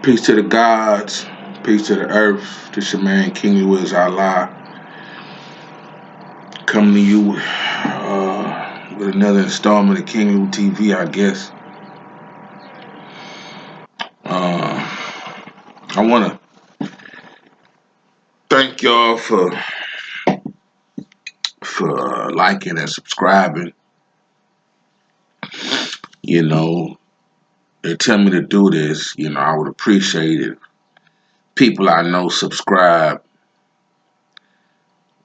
Peace to the gods, peace to the earth. This your man King Louis Allah coming to you with another installment of King Lou TV, I guess. I want to thank y'all for liking and subscribing. You know, they tell me to do this. You know, I would appreciate it. People I know subscribe,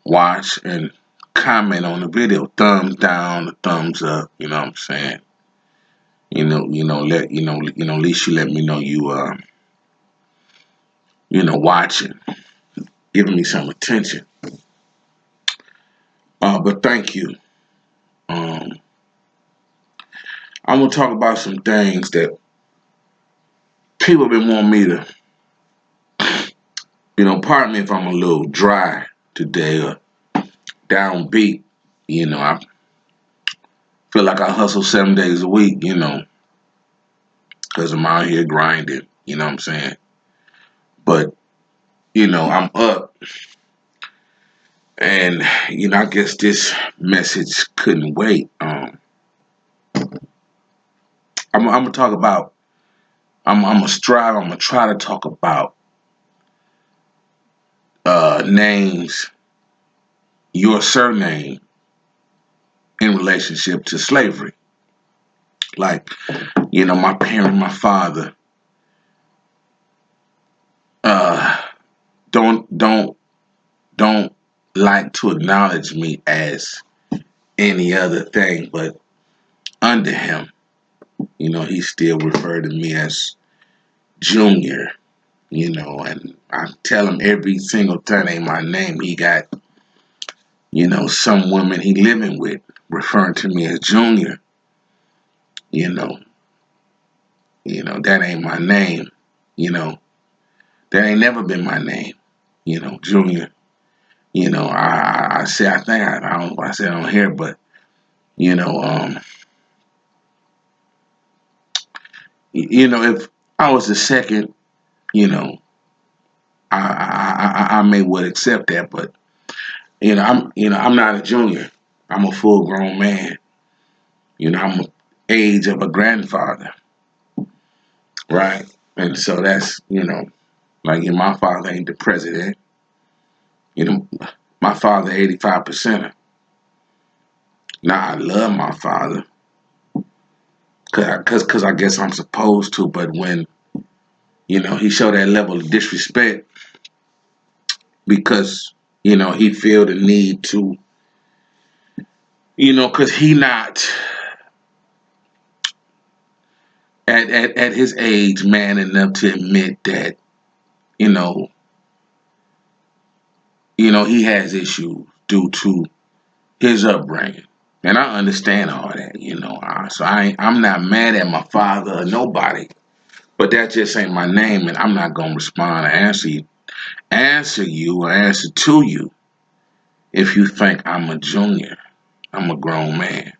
watch, and comment on the video. Thumbs down, thumbs up. You know what I'm saying? At least you let me know watching, giving me some attention. But thank you. Um, I'm gonna talk about some things that people have been wanting me to, pardon me if I'm a little dry today or downbeat. I feel like I hustle 7 days a week, because I'm out here grinding, you know what I'm saying? But, I'm up and, I guess this message couldn't wait. I'm gonna talk about, I'm gonna try to talk about names, your surname in relationship to slavery. Like, my father, uh, don't like to acknowledge me as any other thing, but under him, he still referred to me as Junior, and I tell him every single time ain't my name. He got, some woman he living with referring to me as Junior, you know, that ain't my name, you know, that ain't never been my name, Junior. I say I think I don't I say I don't hear, but you know, um, if I was the second, you know, I may would accept that, but I'm not a junior. I'm a full grown man. I'm the age of a grandfather, right? And so that's like my father ain't the president. You know, my father 85%. Now I love my father, cause I guess I'm supposed to. But when he showed that level of disrespect because he feel the need to cause he not at his age man enough to admit that you know he has issues due to his upbringing. And I understand all that, so I'm not mad at my father or nobody, but that just ain't my name, and I'm not gonna respond or answer you or answer to you if you think I'm a junior. I'm a grown man.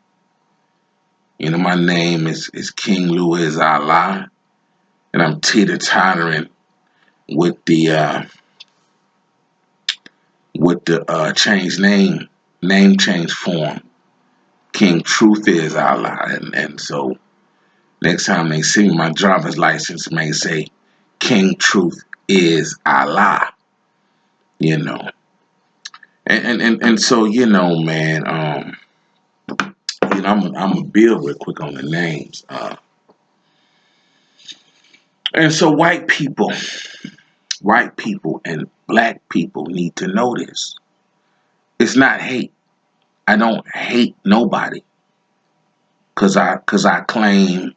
My name is King Louis Allah, and I'm teeter-tottering with the change name change form. King Truth is Allah, and so next time they see my driver's license may say King Truth is Allah, you know. And so man, I'm gonna build real quick on the names. And so white people and black people need to know this. It's not hate. I don't hate nobody cause I claim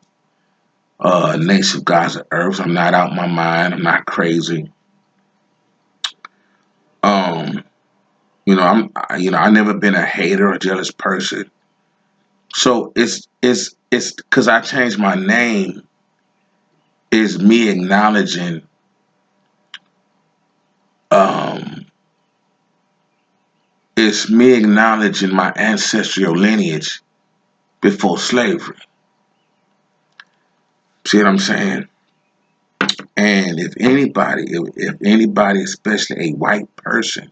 native gods of earth. I'm not out my mind. I'm not crazy. Um, I never been a hater or jealous person. So it's because I changed my name is me acknowledging um it's me acknowledging my ancestral lineage before slavery. See what I'm saying? And if anybody, especially a white person,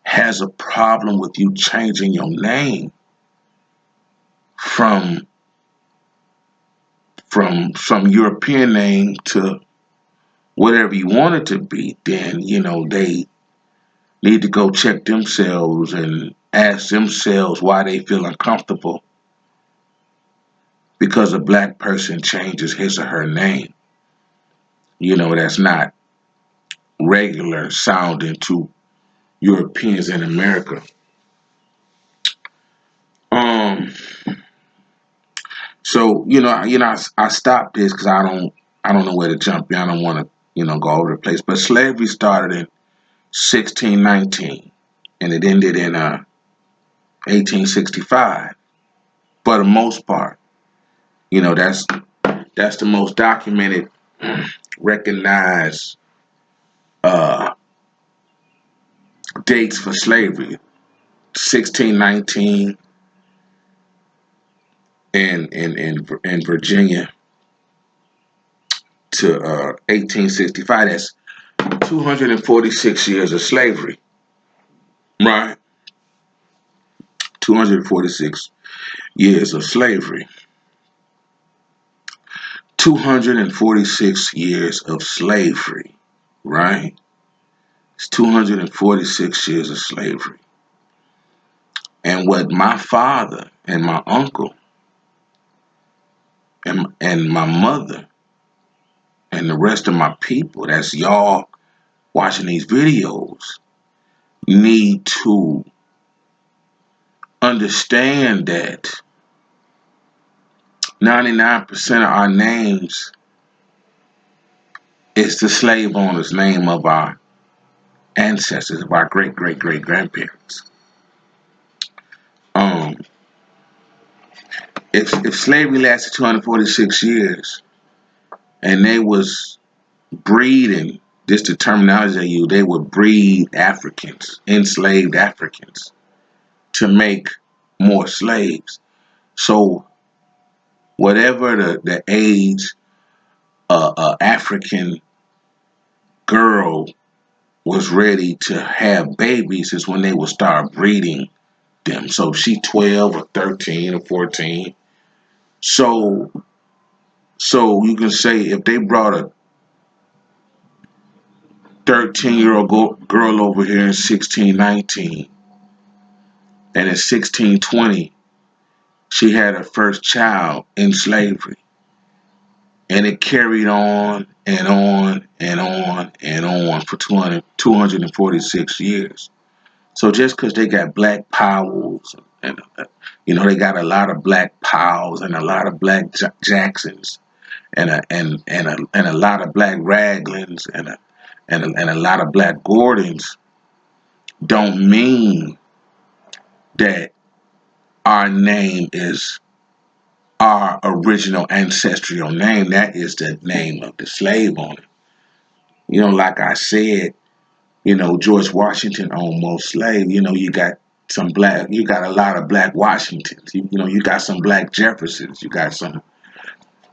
has a problem with you changing your name from some European name to whatever you want it to be, then they need to go check themselves and ask themselves why they feel uncomfortable because a black person changes his or her name. That's not regular sounding to Europeans in America. Um, so I stopped this because I don't know where to jump in. I don't want to go over the place. But slavery started in 1619 and it ended in 1865. For the most part, that's the most documented, recognized dates for slavery. 1619 in Virginia to 1865. That's 246 years of slavery, right? 246 years of slavery. 246 years of slavery, right? It's 246 years of slavery. And what my father and my uncle and my mother and the rest of my people, that's y'all watching these videos, need to understand that 99% of our names is the slave owner's name of our ancestors, of our great great great grandparents. Um, if slavery lasted 246 years and they was breeding, this the terminology they use, they would breed Africans, enslaved Africans, to make more slaves. So whatever the age African girl was ready to have babies is when they would start breeding them. So she 12 or 13 or 14. So you can say if they brought a 13-year-old girl over here in 1619 and in 1620 she had her first child in slavery. And it carried on and on and on and on for 246 years. So just because they got black powers and they got a lot of black Powells and a lot of black Jacksons and a lot of black Raglins and a lot of black Gordons, don't mean that our name is our original ancestral name. That is the name of the slave owner. Like I said, George Washington owned most slaves. You got you got a lot of black Washingtons. You got some black Jeffersons. You got some,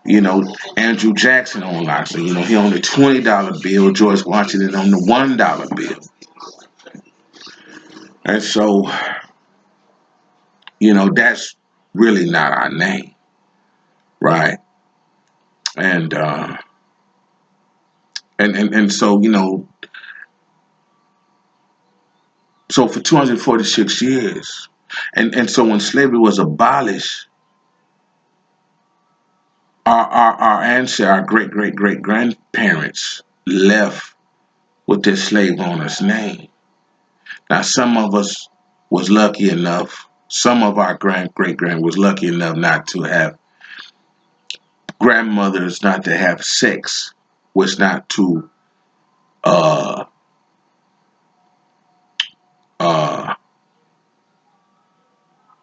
Andrew Jackson owned lots. So, he owned the $20 bill. George Washington owned the $1 bill. And so, that's really not our name, right? And so, so for 246 years, and so when slavery was abolished, our ancestors, our great great great grandparents left with their slave owner's name. Now some of us was lucky enough, some of our great grand was lucky enough not to have grandmothers, not to have sex, was not to uh uh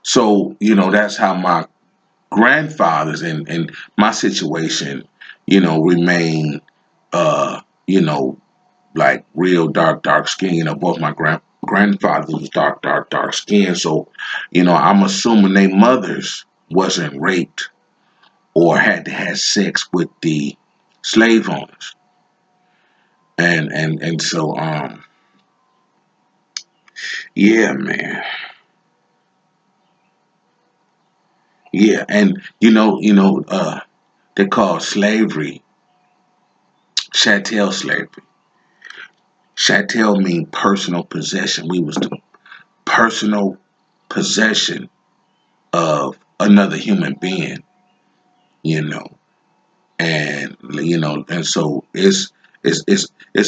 so that's how my grandfathers in my situation, remain you know like real dark skin. Both my grandfathers was dark skin. So, I'm assuming they mothers wasn't raped or had to have sex with the slave owners. And so yeah, man. Yeah, and they call slavery chattel slavery. Chattel mean personal possession. We was the personal possession of another human being, you know. And so it's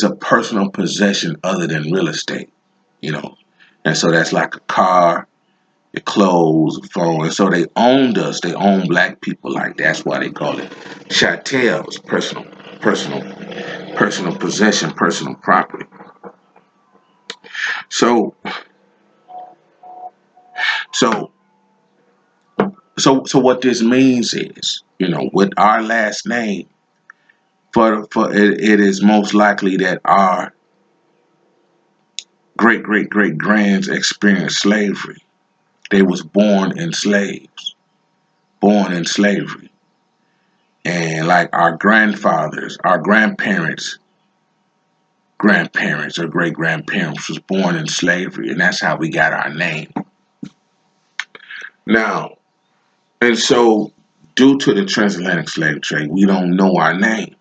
a personal possession other than real estate, you know. And so that's like a car, your clothes, a phone. And so they owned us. They own black people like that's why they call it chattels, personal, personal possession, personal property. So so so what this means is, with our last name, for it is most likely that our great great great grands experienced slavery. They was born in slaves, born in slavery. And like our grandfathers, our grandparents or great grandparents was born in slavery, and that's how we got our name. Now, and so due to the transatlantic slave trade, we don't know our name.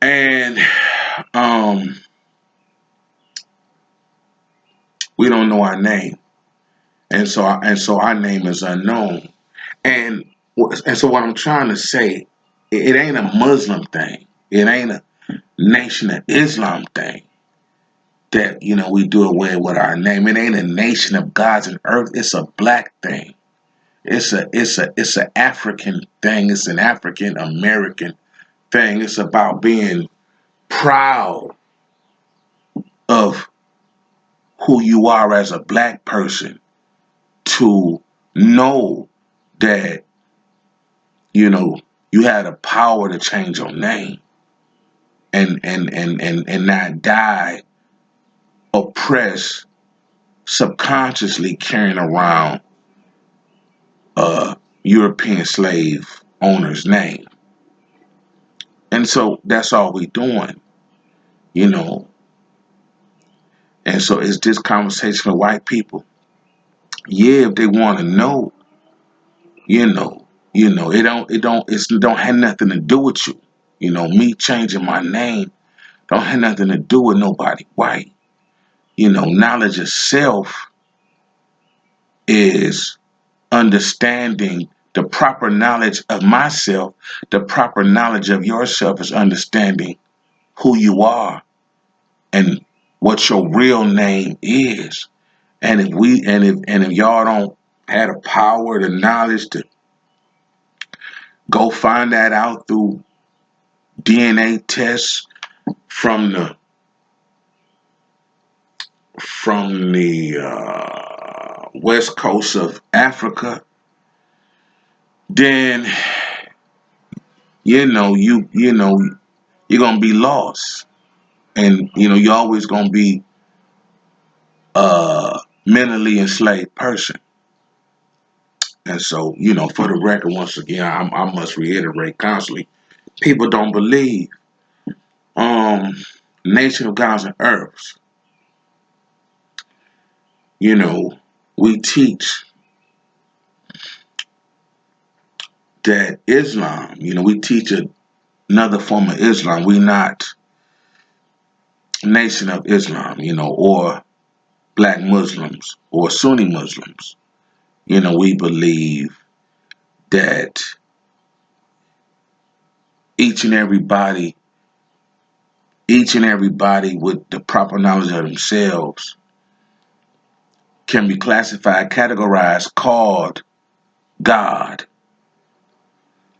And um we don't know our name. And so our name is unknown. And and so what I'm trying to say, it ain't a Muslim thing. It ain't a Nation of Islam thing that we do away with our name. It ain't a nation of gods and earth. It's a black thing. It's a African thing. It's an African American thing. It's about being proud of who you are as a black person, to know that you had the power to change your name and not die oppressed, subconsciously carrying around a European slave owner's name. And so that's all we doing, you know. And so it's this conversation with white people. Yeah, if they want to know, you know, it don't have nothing to do with you. Me changing my name don't have nothing to do with nobody white. Knowledge of self is understanding the proper knowledge of myself. The proper knowledge of yourself is understanding who you are and what your real name is. And if y'all don't have the power, the knowledge to go find that out through DNA tests from the west coast of Africa, then you're gonna be lost, and you're always gonna be a mentally enslaved person. And so, for the record, once again, I must reiterate constantly: people don't believe um nation of gods and earths. You know, we teach that Islam. We teach another form of Islam. We not nation of Islam. Or black Muslims or Sunni Muslims. We believe that each and everybody, each and everybody with the proper knowledge of themselves can be classified, categorized, called God,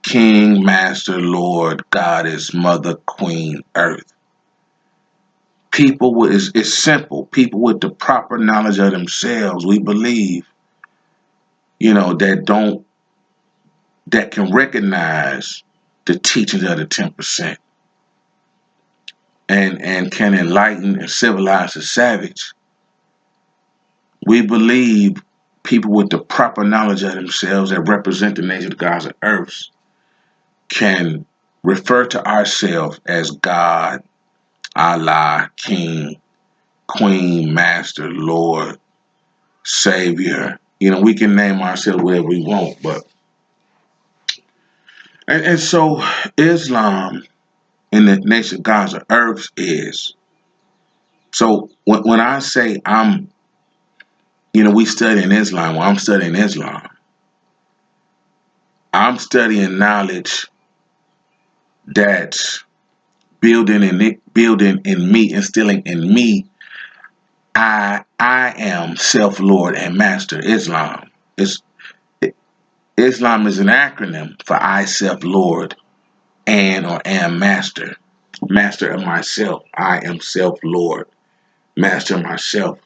King, Master, Lord, Goddess, Mother, Queen, Earth. People with it's simple. People with the proper knowledge of themselves, we believe, that can recognize the teachings of the 10% and can enlighten and civilize the savage. We believe people with the proper knowledge of themselves that represent the nations of gods of earth can refer to ourselves as God, Allah, King, Queen, Master, Lord, Savior. We can name ourselves whatever we want, but and so Islam in the nation of gods of earth is. So when I say we studying Islam, when I'm studying Islam, I'm studying knowledge that's building in me, instilling in me. I am self-Lord and Master Islam. It's, Islam is an acronym for I, self-Lord, and or am Master. Master of myself. I am self-Lord. Master of myself.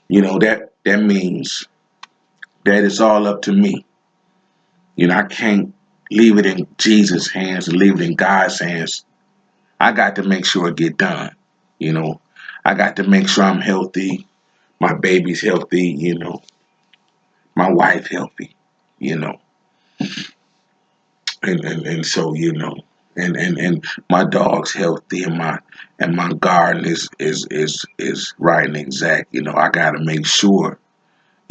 That means that it's all up to me. I can't leave it in Jesus' hands and leave it in God's hands. I got to make sure it get done. I got to make sure I'm healthy, my baby's healthy, my wife healthy, you know, and so and my dog's healthy and my garden is right and exact. I got to make sure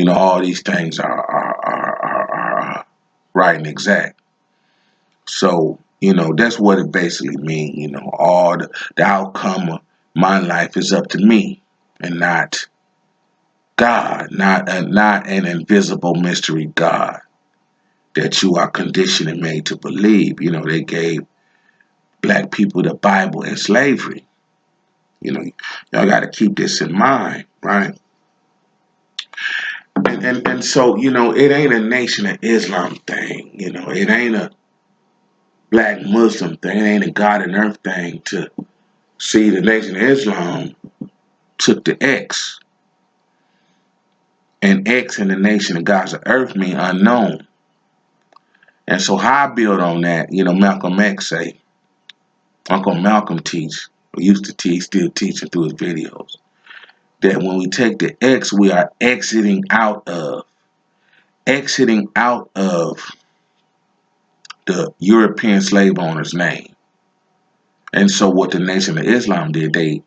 all these things are right and exact. So that's what it basically means. All the outcome of my life is up to me and not God, not an invisible mystery God that you are conditioned and made to believe. They gave black people the Bible in slavery. Y'all got to keep this in mind, right? And so it ain't a Nation of Islam thing. It ain't a black Muslim thing. It ain't a God and Earth thing to see the Nation of Islam took the X, and X in the Nation of Gods of Earth mean unknown. And so how I build on that, Malcolm X say, Uncle Malcolm teach, or used to teach, still teaching through his videos, that when we take the X, we are exiting out of the European slave owner's name. And so what the Nation of Islam did, they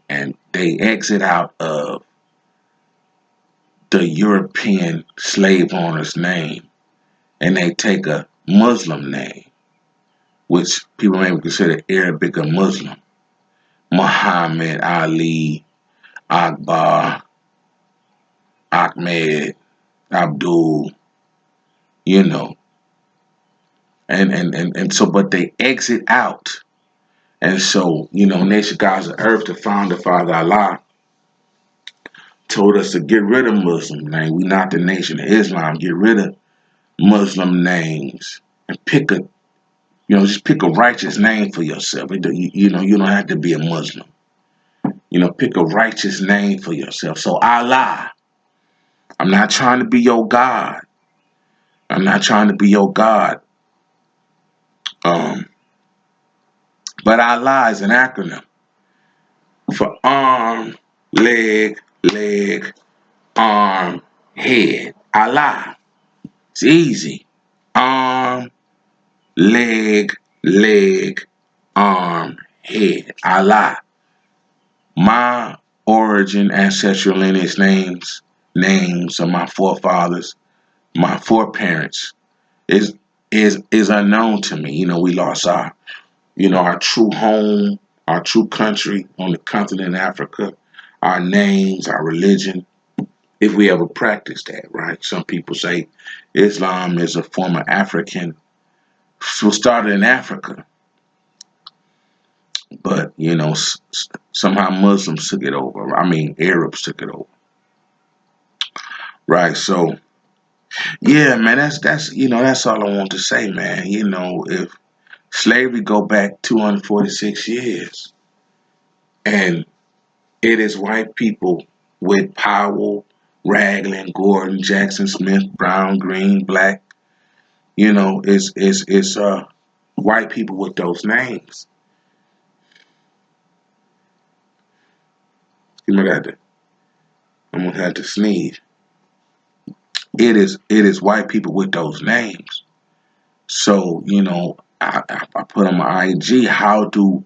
exit out of the European slave owner's name and they take a Muslim name, which people may consider Arabic or Muslim. Muhammad, Ali, Akbar, Ahmed, Abdul, you know. And so but they exit out. And so, Nation Gods of Earth, the founder, Father Allah, told us to get rid of Muslim names. We not the Nation of Islam. Get rid of Muslim names and just pick a righteous name for yourself. You don't have to be a Muslim. Pick a righteous name for yourself. So Allah, I'm not trying to be your God. I'm not trying to be your God. But Allah is an acronym for arm, leg, arm, head. Allah. It's easy. Arm, leg, arm, head. Allah. My origin, ancestral lineage names of my forefathers, my foreparents is unknown to me. We lost our true home, our true country on the continent of Africa, our names, our religion, if we ever practice that, right? Some people say Islam is a form of African, was started in Africa, but somehow Muslims took it over. I mean, Arabs took it over, right? So, yeah, man, that's all I want to say, man. If slavery go back 246 years, and it is white people with Powell, Ragland, Gordon, Jackson, Smith, Brown, Green, Black. It's white people with those names. I'm gonna have to sneeze. it is white people with those names. So, I put on my IG, how do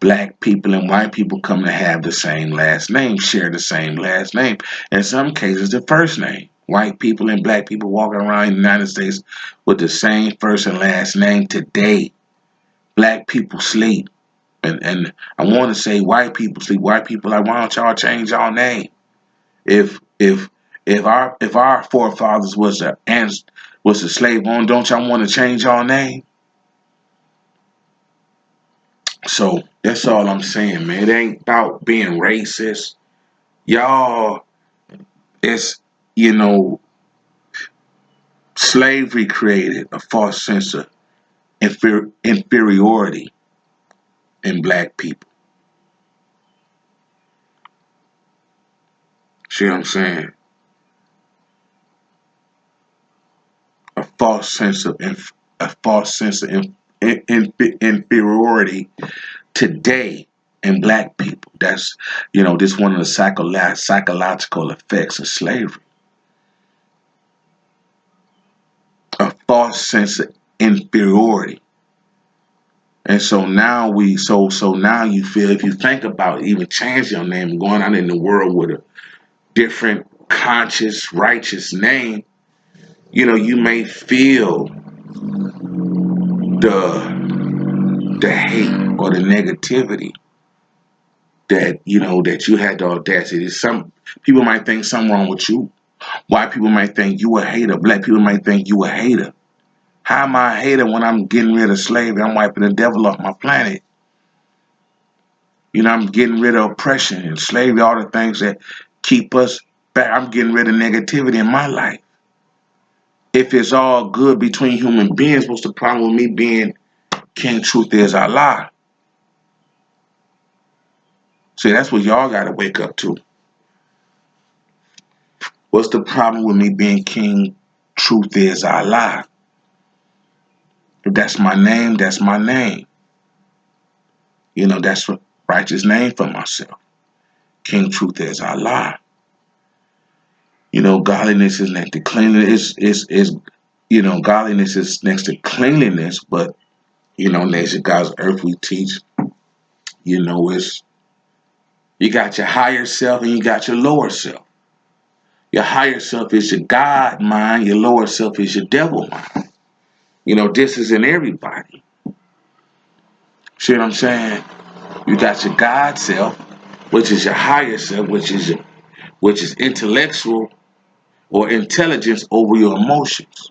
black people and white people come to have the same last name, share the same last name? In some cases, the first name. White people and black people walking around in the United States with the same first and last name today. Black people sleep. And I want to say white people sleep. White people like, why don't y'all change y'all name? If our forefathers was a slave owner, don't y'all want to change y'all name? So that's all I'm saying, man. It ain't about being racist. Y'all, it's you know, slavery created a false sense of inferiority in black people. See what I'm saying? A false sense of a false sense of inferiority today in black people. That's this one of the psychological effects of slavery. A false sense of inferiority. And so now now you feel, if you think about even changing your name, going out in the world with a different conscious, righteous name, you may feel the hate or the negativity that you had the audacity. Some people might think something wrong with you. White people might think you a hater. Black people might think you a hater. How am I a hater when I'm getting rid of slavery? I'm wiping the devil off my planet. I'm getting rid of oppression and slavery, all the things that keep us back. I'm getting rid of negativity in my life. If it's all good between human beings, what's the problem with me being King Truth is Allah? See, that's what y'all got to wake up to. What's the problem with me being King Truth is Allah? If that's my name, that's my name. That's a righteous name for myself. King Truth is Allah. Godliness is next to cleanliness. Godliness is next to cleanliness, but Nation God's earth we teach. It's you got your higher self and you got your lower self. Your higher self is your God mind. Your lower self is your devil mind. This is in everybody. See what I'm saying? You got your God self, which is your higher self, which is intellectual or intelligence over your emotions.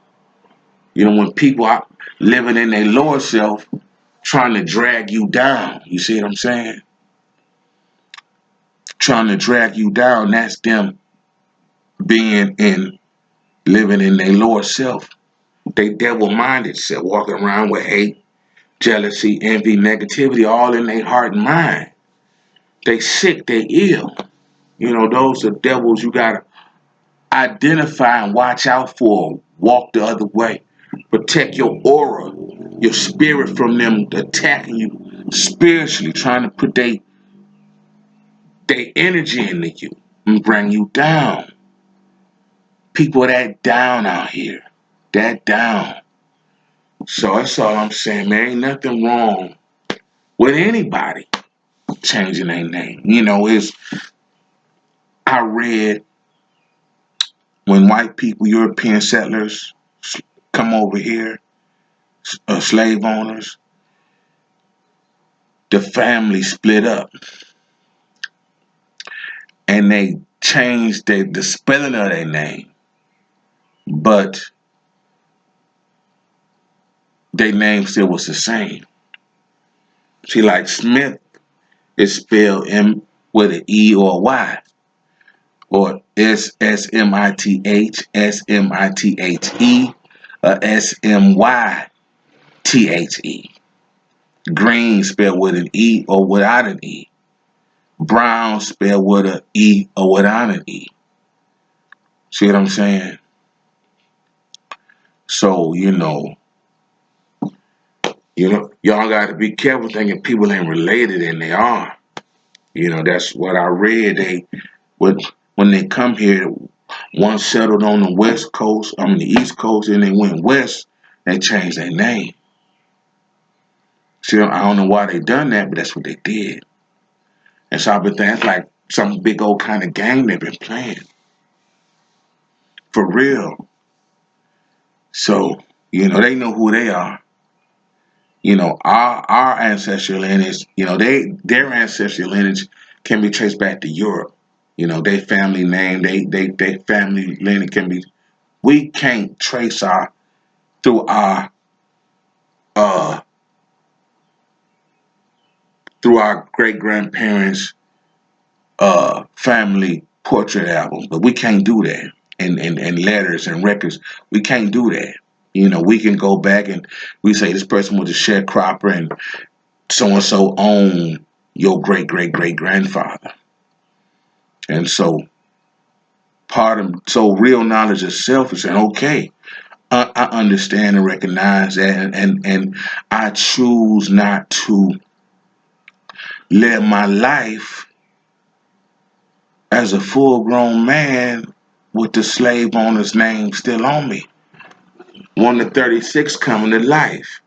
When people are living in their lower self, trying to drag you down. You see what I'm saying? Trying to drag you down, that's them living in their lower self. They devil-minded self, walking around with hate, jealousy, envy, negativity, all in their heart and mind. They sick, they ill. Those are devils you gotta identify and watch out for. Walk the other way. Protect your aura, your spirit from them attacking you spiritually, trying to put their energy into you and bring you down. People that down out here. That down. So that's all I'm saying, man. Ain't nothing wrong with anybody changing their name. I read when white people, European settlers, come over here, slave owners, the family split up. And they changed the spelling of their name. But their name still was the same. See, like Smith is spelled M with an E or a Y. Or SMITH, SMITHE, SMYTHE. Green spelled with an E or without an E. Brown spelled with an E or without an E. See what I'm saying? So, y'all got to be careful thinking people ain't related, and they are. That's what I read. When they come here, One settled on the West Coast, the East Coast, and they went west. They changed their name. See, I don't know why they done that, but that's what they did. And so I've been thinking, it's like some big old kind of game they've been playing. For real. So, they know who they are. Our ancestral lineage, their ancestral lineage can be traced back to Europe. Their family name, they family lineage can be. We can't trace through our uh through our great grandparents' family portrait album, but we can't do that. And letters and records, we can't do that. We can go back and we say this person was a sharecropper and so owned your great great great grandfather. And so real knowledge itself is saying, okay, I understand and recognize that, and I choose not to live my life as a full grown man with the slave owner's name still on me. One to 36 coming to life.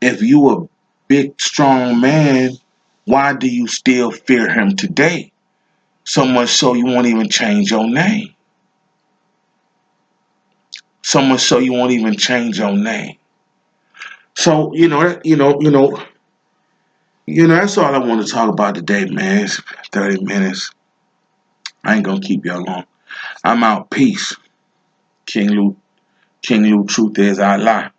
If you a big strong man, why do you still fear him today? So much so you won't even change your name. So much so you won't even change your name. So that's all I want to talk about today, man. It's 30 minutes. I ain't gonna keep y'all long. I'm out. Peace. King Lou, truth is Allah.